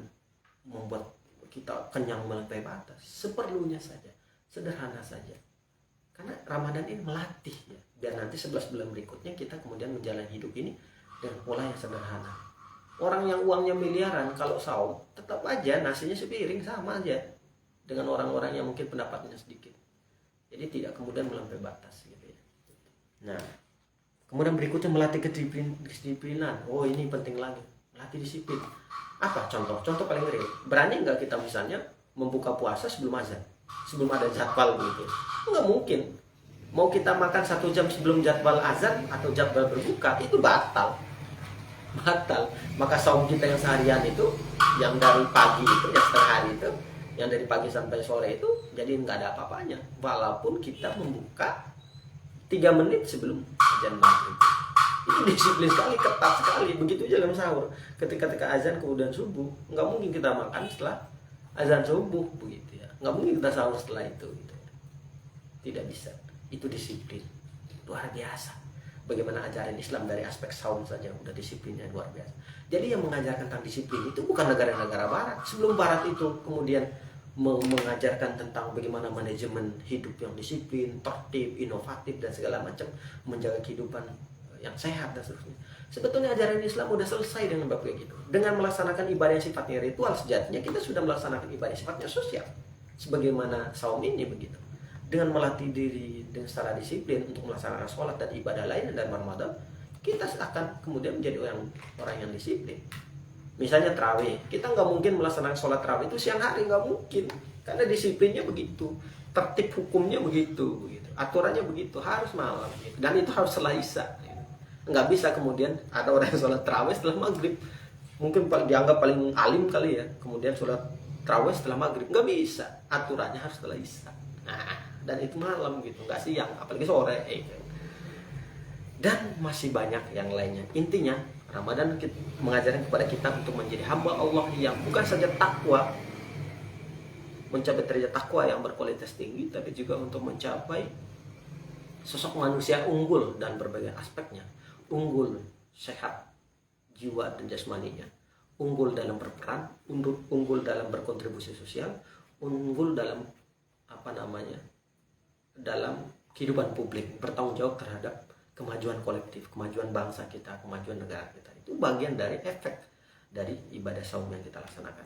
membuat kita kenyang melampaui batas. Seperlunya saja, sederhana saja. Karena Ramadan ini melatih ya, biar nanti 11 bulan berikutnya kita kemudian menjalani hidup ini dengan pola yang sederhana. Orang yang uangnya miliaran kalau saum tetap aja nasinya sepiring, sama aja dengan orang-orang yang mungkin pendapatnya sedikit. Jadi tidak kemudian melampaui batas gitu ya. Nah, kemudian berikutnya melatih kedisiplinan. Oh, ini penting lagi, melatih disiplin. Apa contoh paling real? Berani nggak kita misalnya membuka puasa sebelum azan, sebelum ada jadwal begitu? Nggak mungkin. Mau kita makan 1 jam sebelum jadwal azan atau jadwal berbuka, itu batal. Maka saum kita yang seharian itu, yang dari pagi itu, yang setengah hari itu, yang dari pagi sampai sore itu, jadi nggak ada apa-apanya. Walaupun kita membuka 3 menit sebelum azan maghrib. Itu disiplin sekali, ketat sekali. Begitu juga dalam sahur. Ketika azan kemudian subuh, nggak mungkin kita makan setelah azan subuh begitu ya. Nggak mungkin kita sahur setelah itu gitu. Tidak bisa. Itu disiplin luar biasa. Bagaimana ajaran Islam dari aspek saum saja udah disiplinnya luar biasa. Jadi yang mengajarkan tentang disiplin itu bukan negara-negara barat. Sebelum barat itu kemudian mengajarkan tentang bagaimana manajemen hidup yang disiplin, tertib, inovatif dan segala macam, menjaga kehidupan yang sehat dan seterusnya. Sebetulnya ajaran Islam udah selesai dengan bab kayak gitu. Dengan melaksanakan ibadah yang sifatnya ritual, sejatinya kita sudah melaksanakan ibadah yang sifatnya sosial. Sebagaimana saum ini begitu. Dengan melatih diri dengan secara disiplin untuk melaksanakan sholat dan ibadah lain dan Ramadan, kita akan kemudian menjadi orang yang disiplin. Misalnya tarawih, kita nggak mungkin melaksanakan sholat tarawih itu siang hari, nggak mungkin, karena disiplinnya begitu, tertib hukumnya begitu, aturannya begitu, harus malam, dan itu harus setelah isya. Nggak bisa kemudian ada orang yang sholat tarawih setelah maghrib, mungkin dianggap paling alim kali ya, kemudian sholat tarawih setelah maghrib, nggak bisa, aturannya harus setelah isya. Nah, dan itu malam gitu, nggak siang, apalagi sore. Dan masih banyak yang lainnya. Intinya Ramadan mengajarkan kepada kita untuk menjadi hamba Allah yang bukan saja takwa, mencapai derajat takwa yang berkualitas tinggi, tapi juga untuk mencapai sosok manusia unggul dan berbagai aspeknya. unggul, sehat jiwa dan jasmaninya, unggul dalam berperan, unggul dalam berkontribusi sosial, unggul dalam dalam kehidupan publik, bertanggung jawab terhadap kemajuan kolektif, kemajuan bangsa kita, kemajuan negara kita. Itu bagian dari efek dari ibadah saum yang kita laksanakan.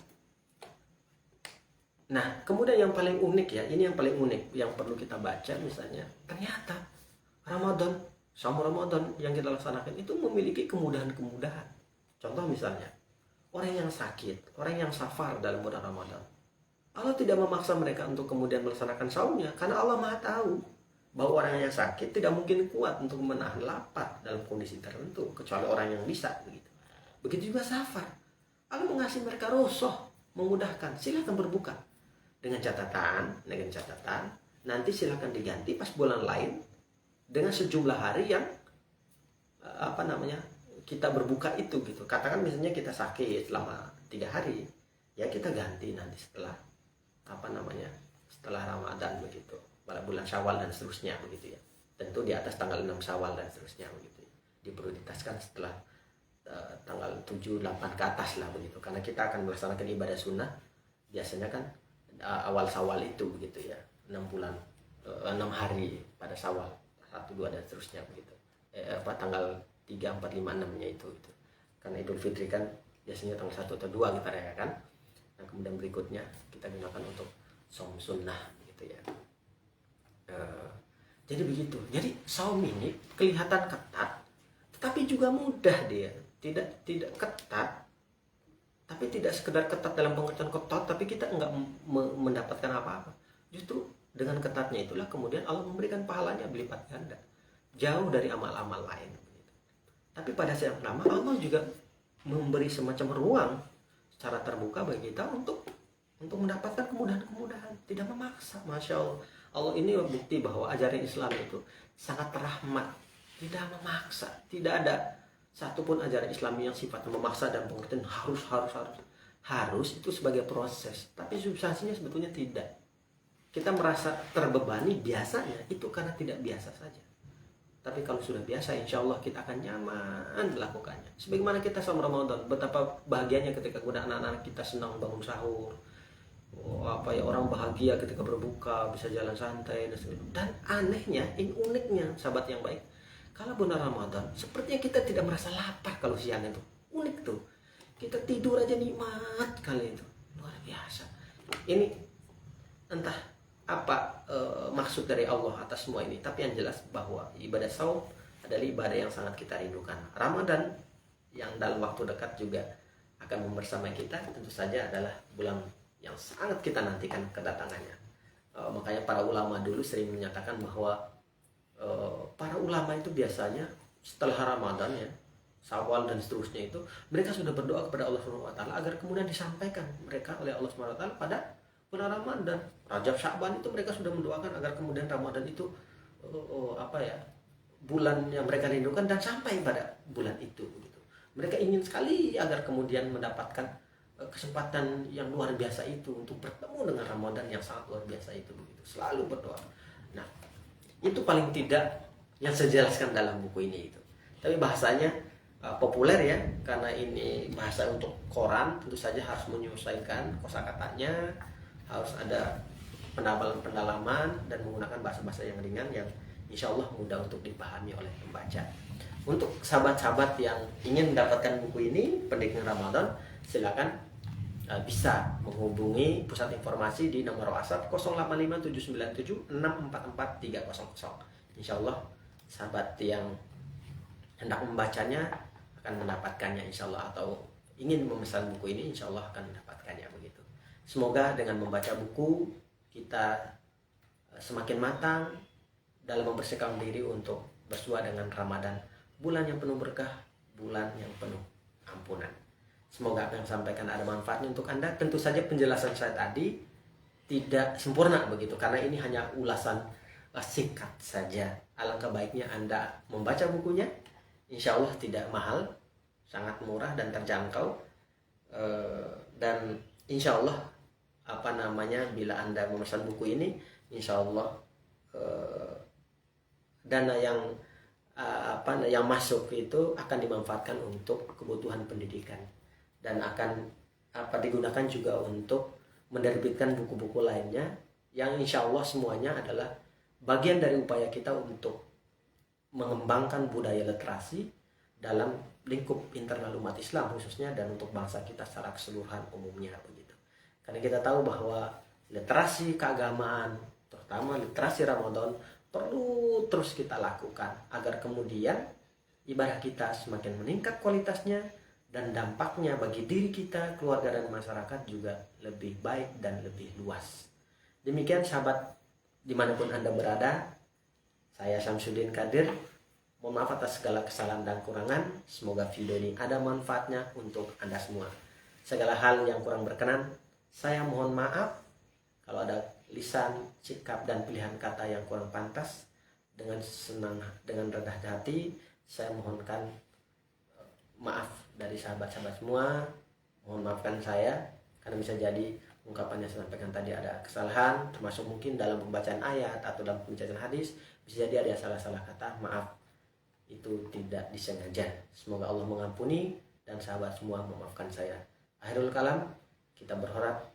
Nah, kemudian yang paling unik ya, ini yang paling unik yang perlu kita baca misalnya, ternyata Ramadan, saum Ramadan yang kita laksanakan itu memiliki kemudahan-kemudahan. Contoh misalnya, orang yang sakit, orang yang safar dalam bulan Ramadan, Allah tidak memaksa mereka untuk kemudian melaksanakan saumnya, karena Allah Maha tahu bahwa orang yang sakit tidak mungkin kuat untuk menahan lapar dalam kondisi tertentu, kecuali orang yang bisa begitu. Begitu juga safar. Allah mengasih mereka rukhsah, memudahkan, silakan berbuka. Dengan catatan, nanti silakan diganti pas bulan lain dengan sejumlah hari yang kita berbuka itu gitu. Katakan misalnya kita sakit selama 3 hari, ya kita ganti nanti setelah setelah Ramadan begitu, pada bulan Syawal dan seterusnya begitu ya. Tentu di atas tanggal 6 Syawal dan seterusnya begitu ya. Diprioritaskan setelah tanggal 7 8 ke atas lah begitu, karena kita akan melaksanakan ibadah sunnah biasanya kan awal Syawal itu begitu ya. 6 hari pada Syawal 1 2 dan seterusnya begitu. Tanggal 3 4 5 6 nya itu. Karena Idul Fitri kan biasanya tanggal 1 atau 2 kita rayakan. Nah, kemudian berikutnya kita gunakan untuk saum sunnah gitu ya. Jadi begitu. Jadi saum ini kelihatan ketat, tetapi juga mudah dia. Tidak ketat, tapi tidak sekedar ketat dalam pengertian ketat, tapi kita enggak mendapatkan apa-apa. Justru dengan ketatnya itulah kemudian Allah memberikan pahalanya berlipat ganda, jauh dari amal-amal lain. Tapi pada saat yang sama Allah juga memberi semacam ruang secara terbuka bagi kita untuk mendapatkan kemudahan-kemudahan, tidak memaksa. Masya Allah, Allah ini bukti bahwa ajaran Islam itu sangat rahmat, tidak memaksa. Tidak ada satupun ajaran Islam yang sifatnya memaksa dan pengertian harus itu sebagai proses, tapi substansinya sebetulnya tidak. Kita merasa terbebani biasanya itu karena tidak biasa saja. Tapi kalau sudah biasa, insya Allah kita akan nyaman melakukannya. Sebagaimana kita saum Ramadan, betapa bahagianya ketika anak-anak kita senang bangun sahur. Orang bahagia ketika berbuka, bisa jalan santai dan anehnya, uniknya, sahabat yang baik, kalau bulan Ramadan, sepertinya kita tidak merasa lapar kalau siang itu. Unik tuh. Kita tidur aja nikmat kali itu. Luar biasa. Ini entah apa maksud dari Allah atas semua ini, tapi yang jelas bahwa ibadah saum adalah ibadah yang sangat kita rindukan. Ramadan yang dalam waktu dekat juga akan membersamai kita, tentu saja adalah bulan yang sangat kita nantikan kedatangannya. Makanya para ulama dulu sering menyatakan bahwa para ulama itu biasanya setelah Ramadan ya, Syawal dan seterusnya itu, mereka sudah berdoa kepada Allah SWT agar kemudian disampaikan mereka oleh Allah SWT pada bulan Ramadan. Rajab, Sya'ban itu mereka sudah mendoakan agar kemudian Ramadan itu bulan yang mereka rindukan dan sampai pada bulan itu gitu. Mereka ingin sekali agar kemudian mendapatkan kesempatan yang luar biasa itu untuk bertemu dengan Ramadan yang sangat luar biasa itu begitu. Selalu berdoa. Nah, itu paling tidak yang saya jelaskan dalam buku ini itu. Tapi bahasanya populer ya, karena ini bahasa untuk koran, tentu saja harus menyesuaikan kosakatanya, harus ada pendalaman dan menggunakan bahasa-bahasa yang ringan yang insya Allah mudah untuk dipahami oleh pembaca. Untuk sahabat-sahabat yang ingin mendapatkan buku ini, Pendidikan Ramadan, silakan bisa menghubungi pusat informasi di nomor WhatsApp 085797644300. Insya Allah sahabat yang hendak membacanya akan mendapatkannya insya Allah, atau ingin memesan buku ini insya Allah akan mendapatkannya begitu. Semoga dengan membaca buku kita semakin matang dalam membersihkan diri untuk bersua dengan Ramadan, bulan yang penuh berkah, bulan yang penuh ampunan. Semoga apa yang sampaikan ada manfaatnya untuk Anda. Tentu saja penjelasan saya tadi tidak sempurna begitu, karena ini hanya ulasan singkat saja. Alangkah baiknya Anda membaca bukunya. Insya Allah tidak mahal, sangat murah dan terjangkau. Dan insya Allah bila Anda memesan buku ini, insya Allah dana yang yang masuk itu akan dimanfaatkan untuk kebutuhan pendidikan dan akan digunakan juga untuk menerbitkan buku-buku lainnya yang insya Allah semuanya adalah bagian dari upaya kita untuk mengembangkan budaya literasi dalam lingkup internal umat Islam khususnya dan untuk bangsa kita secara keseluruhan umumnya begitu. Karena kita tahu bahwa literasi keagamaan, terutama literasi Ramadan, perlu terus kita lakukan agar kemudian ibadah kita semakin meningkat kualitasnya dan dampaknya bagi diri kita, keluarga dan masyarakat juga lebih baik dan lebih luas. Demikian sahabat dimanapun Anda berada, saya Syamsuddin Kadir. Mohon maaf atas segala kesalahan dan kurangan. Semoga video ini ada manfaatnya untuk Anda semua. Segala hal yang kurang berkenan, saya mohon maaf. Kalau ada lisan, sikap, dan pilihan kata yang kurang pantas, dengan rendah hati, saya mohonkan maaf dari sahabat-sahabat semua. Mohon maafkan saya, karena bisa jadi ungkapan yang saya sampaikan tadi ada kesalahan, termasuk mungkin dalam pembacaan ayat atau dalam pembacaan hadis, bisa jadi ada salah-salah kata. Maaf, itu tidak disengaja. Semoga Allah mengampuni dan sahabat semua memaafkan saya. Akhirul kalam, kita berharap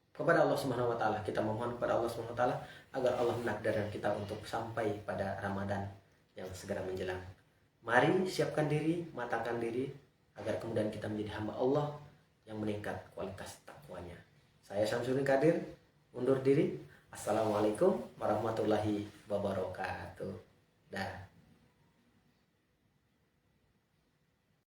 kepada Allah Subhanahu wa taala, kita memohon kepada Allah Subhanahu wa taala agar Allah menakdirkan kita untuk sampai pada Ramadan yang segera menjelang. Mari siapkan diri, matangkan diri agar kemudian kita menjadi hamba Allah yang meningkat kualitas takwanya. Saya Syamsuddin Kadir, undur diri. Assalamualaikum warahmatullahi wabarakatuh. Dah.